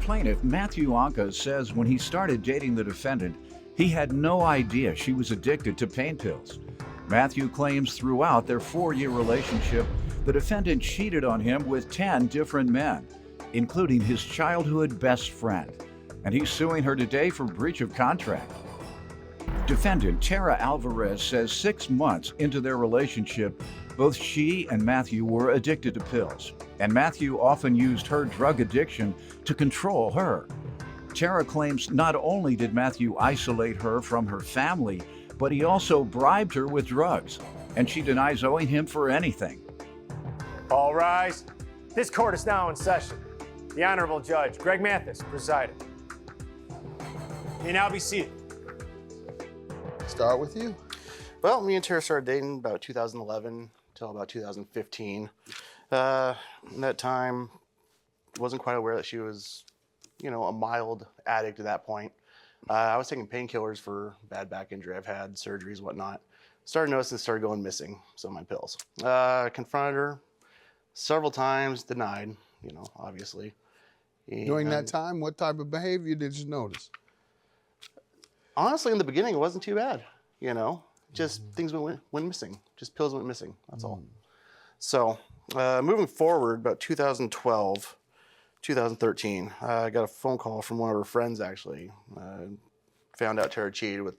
plaintiff, Matthew Anka, says when he started dating the defendant, he had no idea she was addicted to pain pills. Matthew claims throughout their 4-year relationship, the defendant cheated on him with 10 different men, including his childhood best friend. And he's suing her today for breach of contract. Defendant Tara Alvarez says 6 months into their relationship, both she and Matthew were addicted to pills, and Matthew often used her drug addiction to control her. Tara claims not only did Matthew isolate her from her family, but he also bribed her with drugs, and she denies owing him for anything. All rise. This court is now in session. The Honorable Judge Greg Mathis presiding. You may now be seated. Start with you. Well, me and Tara started dating about 2011 till about 2015. In that time, wasn't quite aware that she was, a mild addict at that point. I was taking painkillers for bad back injury. I've had surgeries, whatnot. Started noticing it started going missing, some of my pills. Confronted her several times, denied, obviously. During that time, what type of behavior did you notice? Honestly, in the beginning, it wasn't too bad, Just things went missing. Just pills went missing, that's all. So, moving forward, about 2012, 2013, I got a phone call from one of her friends, actually. Found out Tara cheated with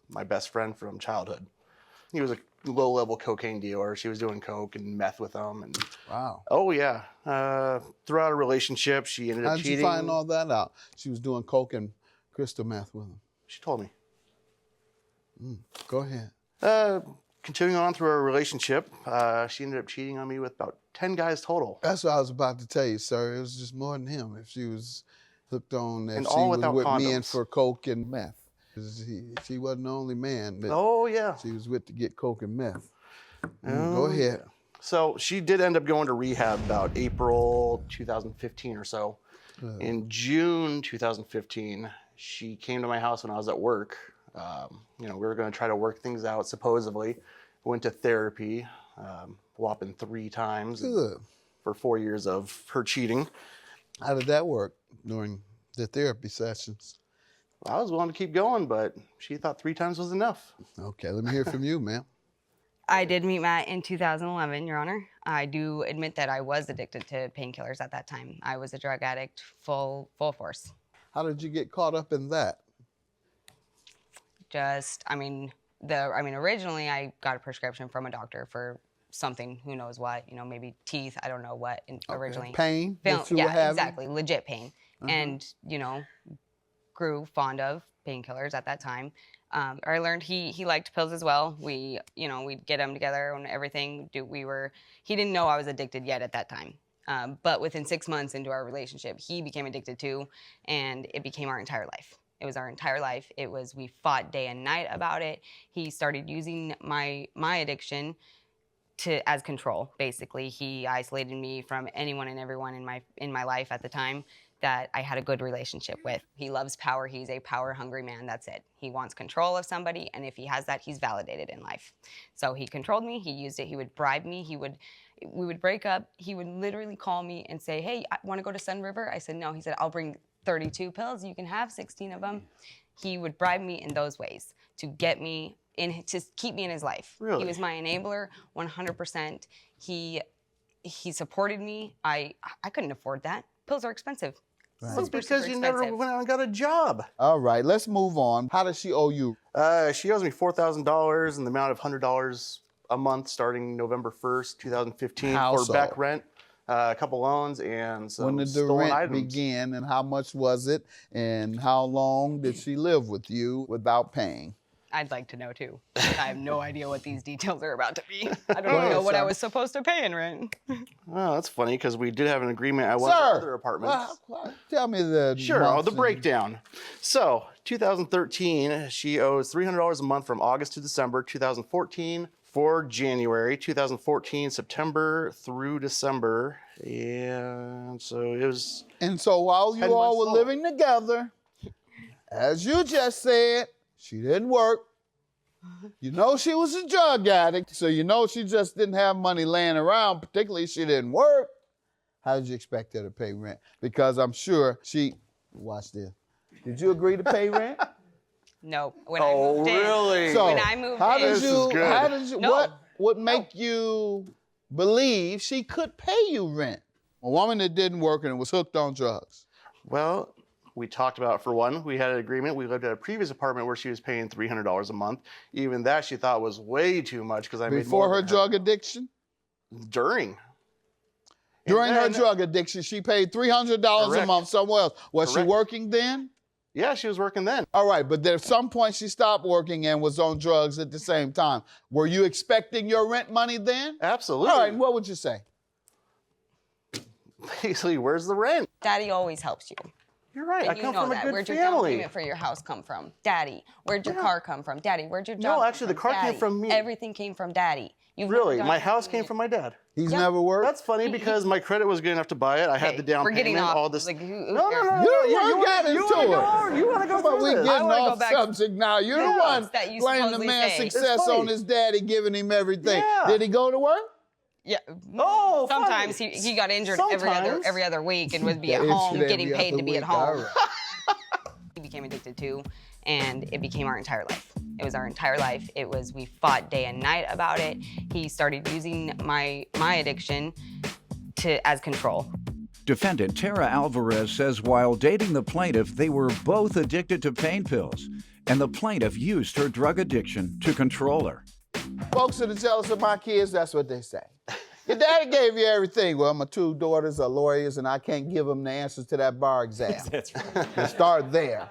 my best friend from childhood. He was a low-level cocaine dealer. She was doing coke and meth with him. And Wow. oh, yeah. Throughout a relationship, she ended up cheating. How did you find all that out? She was doing coke and crystal meth with him. She told me. Go ahead. Continuing on through our relationship, she ended up cheating on me with about 10 guys total. That's what I was about to tell you, sir. It was just more than him. If she was hooked on, if And she all was without with condoms. men for coke and meth. She wasn't the only man that Oh, yeah. she was with to get coke and meth. Go ahead. So she did end up going to rehab about April 2015 or so. In June 2015, she came to my house when I was at work. We were going to try to work things out, supposedly. Went to therapy, whopping 3 times for 4 years of her cheating. How did that work during the therapy sessions? I was willing to keep going, but she thought 3 times was enough. Okay, let me hear from you, ma'am. I did meet Matt in 2011, Your Honor. I do admit that I was addicted to painkillers at that time. I was a drug addict, full force. How did you get caught up in that? Originally I got a prescription from a doctor for something, who knows what, maybe teeth, I don't know what originally. Pain that you were Yeah, having? exactly, legit pain. And, grew fond of painkillers at that time. I learned he liked pills as well. We'd get them together and everything. He didn't know I was addicted yet at that time. But within 6 months into our relationship, he became addicted too, and it became our entire life. It was our entire life. We fought day and night about it. He started using my addiction as control, basically. He isolated me from anyone and everyone in my life at the time that I had a good relationship with. He loves power. He's a power-hungry man. That's it. He wants control of somebody, and if he has that, he's validated in life. So he controlled me. He used it. He would bribe me. We would break up. He would literally call me and say, "Hey, I want to go to Sun River?" I said, "No." He said, "I'll bring 32 pills. You can have 16 of them." He would bribe me in those ways to get me in, to keep me in his life. Really? He was my enabler, 100%. He supported me. I couldn't afford that. Pills are expensive. Right. Well, because you never went out and got a job. All right, let's move on. How does she owe you? She owes me $4,000 in the amount of $100 a month starting November 1st, 2015 How for so? back rent, a couple loans, and some When did the stolen rent items. begin, and how much was it, and how long did she live with you without paying? I'd like to know too. I have no idea what these details are about to be. I don't Go even know ahead, what I sir. was supposed to pay in rent. Oh, that's funny because we did have an agreement at one of the other apartments. Tell me the Sure, months the and- breakdown. So, 2013, she owes $300 a month from August to December. 2014 for January. 2014, September through December. And so it was... And so while you 10 all months were full. living together, as you just said, she didn't work. You know she was a drug addict, so you know she just didn't have money laying around, particularly she didn't work. How did you expect her to pay rent? Because I'm sure she Watch this. Did you agree to pay rent? No. When I moved in, really? So when I moved how in, did This is you? good. How did you? No. What would make you believe she could pay you rent? A woman that didn't work and was hooked on drugs. Well, we talked about, for one, we had an agreement. We lived at a previous apartment where she was paying $300 a month. Even that she thought was way too much because I made Before more her than drug addiction? During. During her then- drug addiction, she paid $300 a Correct. month somewhere else. Was Correct. she working then? Yeah, she was working then. All right, but at some point she stopped working and was on drugs at the same time. Were you expecting your rent money then? Absolutely. All right, what would you say? Basically, where's the rent? Daddy always helps you. You're right. And I you come know from a that. good Where'd your down family. payment for your house come from? Daddy. Where'd your Yeah. car come from? Daddy. Where'd your No, job come actually, the from? car came Daddy. from me. Everything came from Daddy. You've never Really? done My house anything came from my dad. He's Yeah. never worked? That's funny because my credit was good enough to buy it. I had Okay, the down we're payment, getting off. all this. Like, who No, cares? You got into it. You want to go But through we this. getting wanna go off back- subject now. You're Yeah. the one That you blaming the supposedly man's say. success It's funny. on his daddy giving him everything. Yeah. Did he go to work? Yeah. Oh, Sometimes funny. he got injured Sometimes. every other week and would be at Yeah, home injured getting every paid other to be at week. All home. right. He became addicted to, and it became our entire life. It was our entire life. It was, we fought day and night about it. He started using my addiction as control. Defendant Tara Alvarez says while dating the plaintiff, they were both addicted to pain pills, and the plaintiff used her drug addiction to control her. Folks that are jealous of my kids, that's what they say. Your daddy gave you everything. Well, my two daughters are lawyers, and I can't give them the answers to that bar exam. That's right. To start there.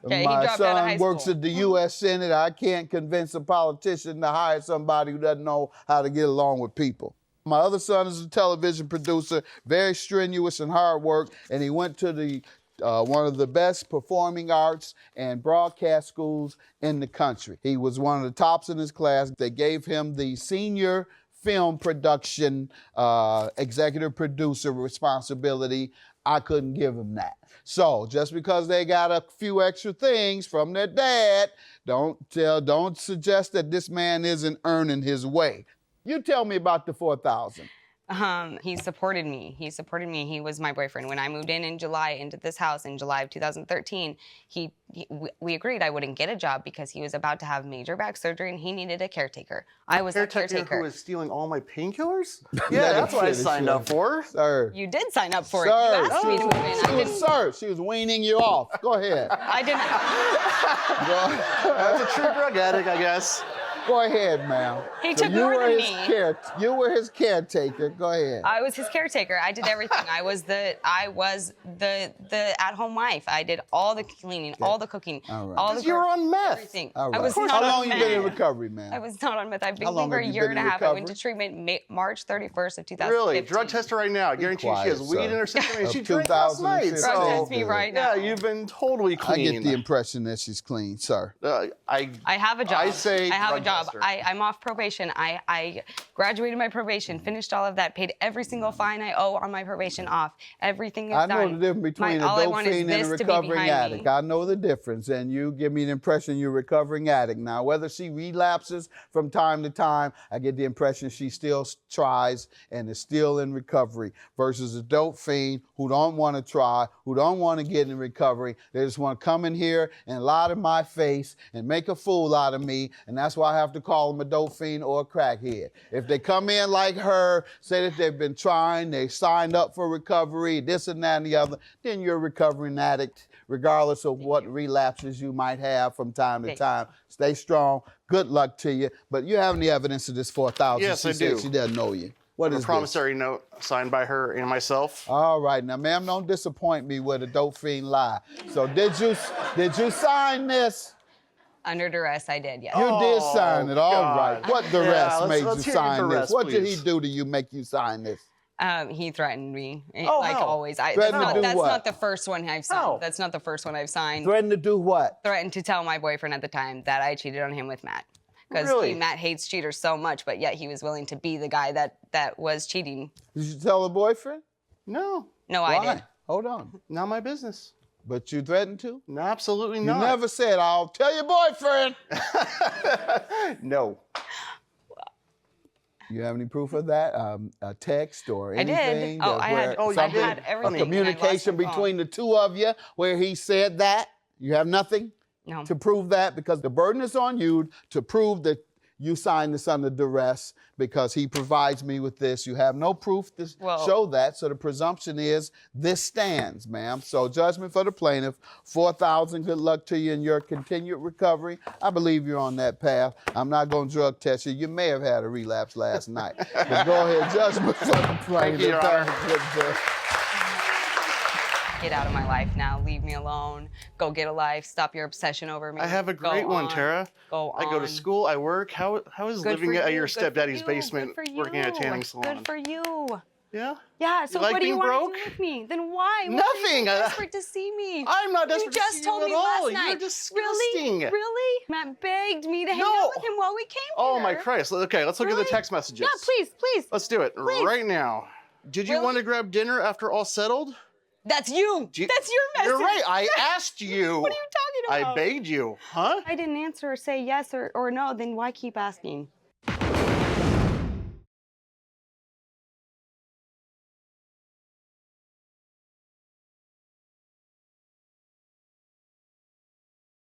Okay, he My dropped out of high son works school. at the U.S. Senate. I can't convince a politician to hire somebody who doesn't know how to get along with people. My other son is a television producer, very strenuous and hard work, and he went to the one of the best performing arts and broadcast schools in the country. He was one of the tops in his class. They gave him the senior film production executive producer responsibility. I couldn't give him that. So just because they got a few extra things from their dad, don't suggest that this man isn't earning his way. You tell me about the 4,000. He supported me. He was my boyfriend. When I moved in July into this house in July of 2013, we agreed I wouldn't get a job because he was about to have major back surgery and he needed a caretaker. I was a caretaker. Who was stealing all my painkillers? Yeah, that's what I signed up for. Sir. You did sign up for it. Sir, You asked me to move in. I didn't. She was weaning you off. Go ahead. I didn't. That's a true drug addict, I guess. Go ahead, ma'am. He took more than me. You were his caretaker. Go ahead. I was his caretaker. I did everything. I was the at-home wife. I did all the cleaning, all the cooking, All right. all the 'Cause you were on meth. everything. All right. I was not How on long you been in meth. recovery, ma'am? I was not on meth. I've been How long clean for a have you year been and in a half. I went to recovery? treatment March 31st of 2015. Really? Drug test her right now. I guarantee you she has quiet, weed sir. in her system and Of she drank last night. 2015. Drug So, test me right now. yeah, you've been totally I clean. get the impression that she's clean, sir. I have a job. I say have a drug job. tester. I'm off probation. I graduated my probation, finished all of that, paid every single fine I owe on my probation off. Everything is I done. know the difference between all a I dope want is fiend and a this to be recovering behind addict. me. I know the difference, and you give me the impression you're a recovering addict. Now, whether she relapses from time to time, I get the impression she still tries and is still in recovery versus a dope fiend who don't want to try, who don't want to get in recovery. They just want to come in here and lie to my face and make a fool out of me, and that's why I have to call them a dope fiend or a crackhead. If they come in like her, say that they've been trying, they signed up for recovery, this and that and the other, then you're a recovering addict, regardless of what relapses you might have from time to time. Stay strong. Good luck to you. But you have any evidence of this 4,000? Yes, she I said do. She doesn't know you. What a is this? promissory note signed by her and myself. All right, now, ma'am, don't disappoint me with a dope fiend lie. So did you sign this? Under duress, I did, yes. You did sign it. All God. right. What Yeah, duress made let's you hear your sign duress, this? What did he please. do to you make you sign this? He threatened me, Oh, like how? always. Threatened to do That's what? not the first one I've signed. How? That's not the first one I've signed. Threatened to do what? Threatened to tell my boyfriend at the time that I cheated on him with Matt. Because Really? Matt hates cheaters so much, but yet he was willing to be the guy that was cheating. Did you tell a boyfriend? No, No, Why? I did. Hold on. not my business. But you threatened to? No, absolutely You not. never said, I'll tell your boyfriend. No. You have any proof of that? A text or I did. anything? Oh, that I had- where oh, I something- had everything, A and I lost communication my phone. between the two of you where he said that? You have nothing No. to prove that? Because the burden is on you to prove that you signed this under duress because he provides me with this. You have no proof to show that, so the presumption is this stands, ma'am. So judgment for the plaintiff, $4,000. Good luck to you in your continued recovery. I believe you're on that path. I'm not going to drug test you. You may have had a relapse last night. But go ahead, judgment for the plaintiff. Thank you, Your Honor. Have a good day. Get out of my life now. Leave me alone. Go get a life. Stop your obsession over me. I have a great one, Tara. Go I go to on. school, I work. How is Good living for at you, your good for stepdaddy's you, basement good for working at a you, tanning salon? Good for you. Yeah? Yeah, so like what do you being want broke? to do with me? Then why? Why Nothing. are you so desperate to see me? I'm not desperate You to just see told you me at all. last night. You're disgusting. Really? Really? Matt begged me to hang No. out with him while we came Oh here. my Christ. Okay, let's look at the Really? text messages. Yeah, please, please. Let's do it Please. right now. Did you Really? want to grab dinner after all settled? That's you. Do you- That's your message. You're right. I asked you. What are you talking about? I begged you, huh? I didn't answer or say yes or no, then why keep asking?